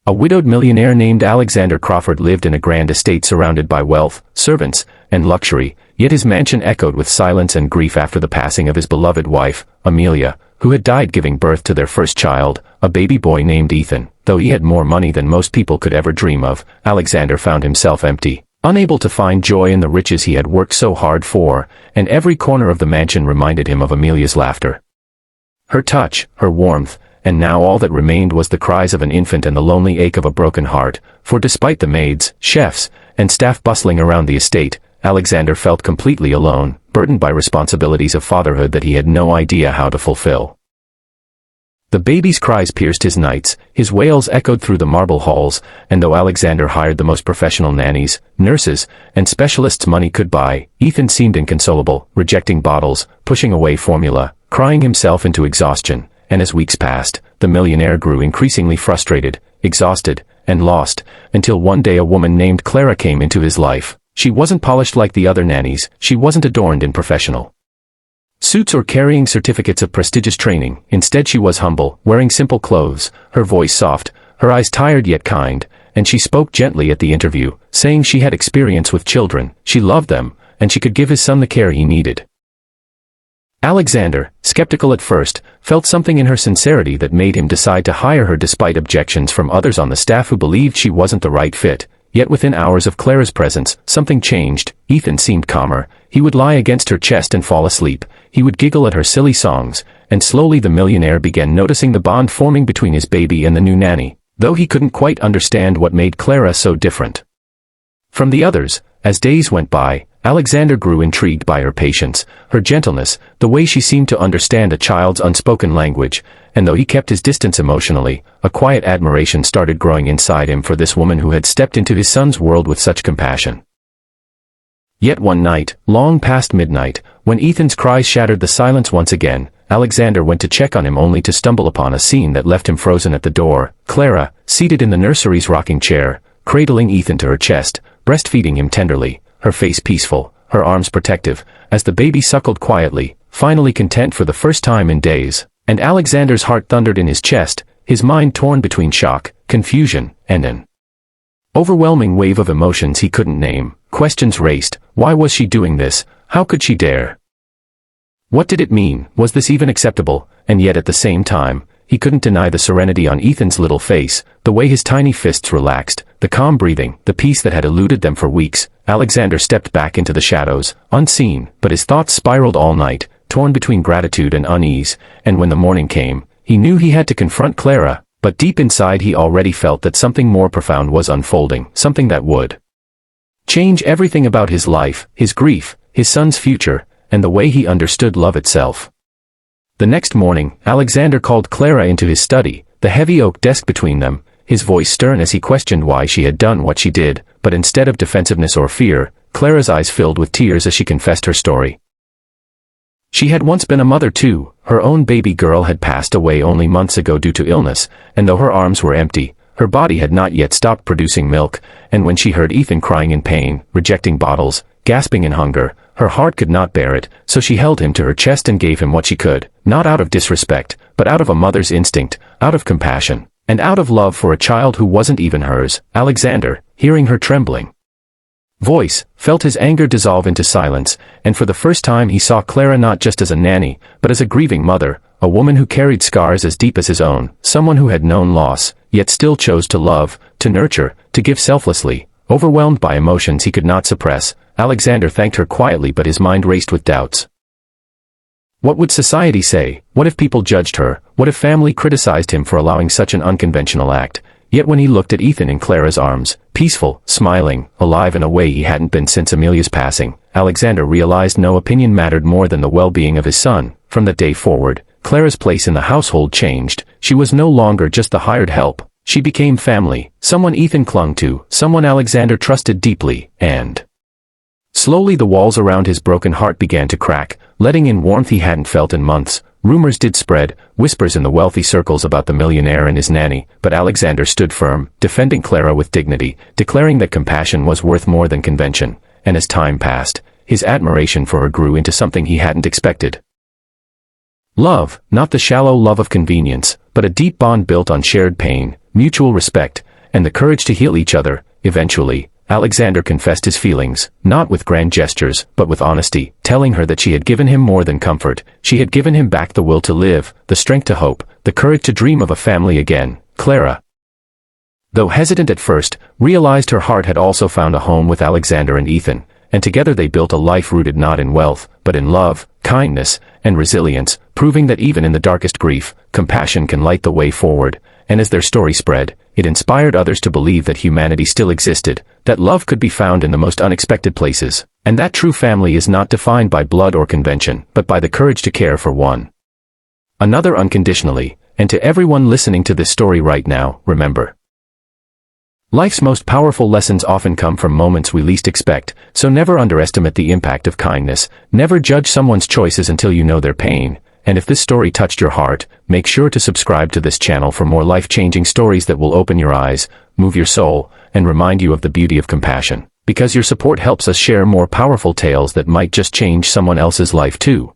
A widowed millionaire named Alexander Crawford lived in a grand estate surrounded by wealth, servants, and luxury, yet his mansion echoed with silence and grief after the passing of his beloved wife, Amelia, who had died giving birth to their first child, a baby boy named Ethan. Though he had more money than most people could ever dream of, Alexander found himself empty, unable to find joy in the riches he had worked so hard for, and every corner of the mansion reminded him of Amelia's laughter, her touch, her warmth, and now all that remained was the cries of an infant and the lonely ache of a broken heart, for despite the maids, chefs, and staff bustling around the estate, Alexander felt completely alone, burdened by responsibilities of fatherhood that he had no idea how to fulfill. The baby's cries pierced his nights, his wails echoed through the marble halls, and though Alexander hired the most professional nannies, nurses, and specialists money could buy, Ethan seemed inconsolable, rejecting bottles, pushing away formula, crying himself into exhaustion. And as weeks passed, the millionaire grew increasingly frustrated, exhausted, and lost, until one day a woman named Clara came into his life. She wasn't polished like the other nannies, she wasn't adorned in professional suits or carrying certificates of prestigious training. Instead she was humble, wearing simple clothes, her voice soft, her eyes tired yet kind, and she spoke gently at the interview, saying she had experience with children, she loved them, and she could give his son the care he needed. Alexander, skeptical at first, felt something in her sincerity that made him decide to hire her despite objections from others on the staff who believed she wasn't the right fit. Yet within hours of Clara's presence, something changed. Ethan seemed calmer. He would lie against her chest and fall asleep. He would giggle at her silly songs, and slowly the millionaire began noticing the bond forming between his baby and the new nanny, though he couldn't quite understand what made Clara so different from the others. As days went by, Alexander grew intrigued by her patience, her gentleness, the way she seemed to understand a child's unspoken language, and though he kept his distance emotionally, a quiet admiration started growing inside him for this woman who had stepped into his son's world with such compassion. Yet one night, long past midnight, when Ethan's cries shattered the silence once again, Alexander went to check on him only to stumble upon a scene that left him frozen at the door. Clara, seated in the nursery's rocking chair, cradling Ethan to her chest, breastfeeding him tenderly, her face peaceful, her arms protective, as the baby suckled quietly, finally content for the first time in days. And Alexander's heart thundered in his chest, his mind torn between shock, confusion, and an overwhelming wave of emotions he couldn't name. Questions raced. Why was she doing this? How could she dare? What did it mean? Was this even acceptable? And yet at the same time, he couldn't deny the serenity on Ethan's little face, the way his tiny fists relaxed, the calm breathing, the peace that had eluded them for weeks. Alexander stepped back into the shadows, unseen, but his thoughts spiraled all night, torn between gratitude and unease, and when the morning came, he knew he had to confront Clara, but deep inside he already felt that something more profound was unfolding, something that would change everything about his life, his grief, his son's future, and the way he understood love itself. The next morning, Alexander called Clara into his study, the heavy oak desk between them, his voice stern as he questioned why she had done what she did, but instead of defensiveness or fear, Clara's eyes filled with tears as she confessed her story. She had once been a mother too. Her own baby girl had passed away only months ago due to illness, and though her arms were empty, her body had not yet stopped producing milk, and when she heard Ethan crying in pain, rejecting bottles, gasping in hunger, her heart could not bear it, so she held him to her chest and gave him what she could, not out of disrespect, but out of a mother's instinct, out of compassion, and out of love for a child who wasn't even hers. Alexander, hearing her trembling voice, felt his anger dissolve into silence, and for the first time he saw Clara not just as a nanny, but as a grieving mother, a woman who carried scars as deep as his own, someone who had known loss, yet still chose to love, to nurture, to give selflessly. Overwhelmed by emotions he could not suppress, Alexander thanked her quietly, but his mind raced with doubts. What would society say? What if people judged her? What if family criticized him for allowing such an unconventional act? Yet when he looked at Ethan in Clara's arms, peaceful, smiling, alive in a way he hadn't been since Amelia's passing, Alexander realized no opinion mattered more than the well-being of his son. From that day forward, Clara's place in the household changed. She was no longer just the hired help. She became family, someone Ethan clung to, someone Alexander trusted deeply, and slowly the walls around his broken heart began to crack, letting in warmth he hadn't felt in months. Rumors did spread, whispers in the wealthy circles about the millionaire and his nanny, but Alexander stood firm, defending Clara with dignity, declaring that compassion was worth more than convention, and as time passed, his admiration for her grew into something he hadn't expected. Love, not the shallow love of convenience, but a deep bond built on shared pain, mutual respect. and the courage to heal each other. Eventually, Alexander confessed his feelings, not with grand gestures, but with honesty, telling her that she had given him more than comfort. She had given him back the will to live, the strength to hope, the courage to dream of a family again. Clara, though hesitant at first, realized her heart had also found a home with Alexander and Ethan, and together they built a life rooted not in wealth, but in love, kindness, and resilience, proving that even in the darkest grief, compassion can light the way forward. And as their story spread, it inspired others to believe that humanity still existed, that love could be found in the most unexpected places, and that true family is not defined by blood or convention, but by the courage to care for one another unconditionally. And to everyone listening to this story right now, remember, life's most powerful lessons often come from moments we least expect, so never underestimate the impact of kindness. Never judge someone's choices until you know their pain. And if this story touched your heart, make sure to subscribe to this channel for more life-changing stories that will open your eyes, move your soul, and remind you of the beauty of compassion. Because your support helps us share more powerful tales that might just change someone else's life too.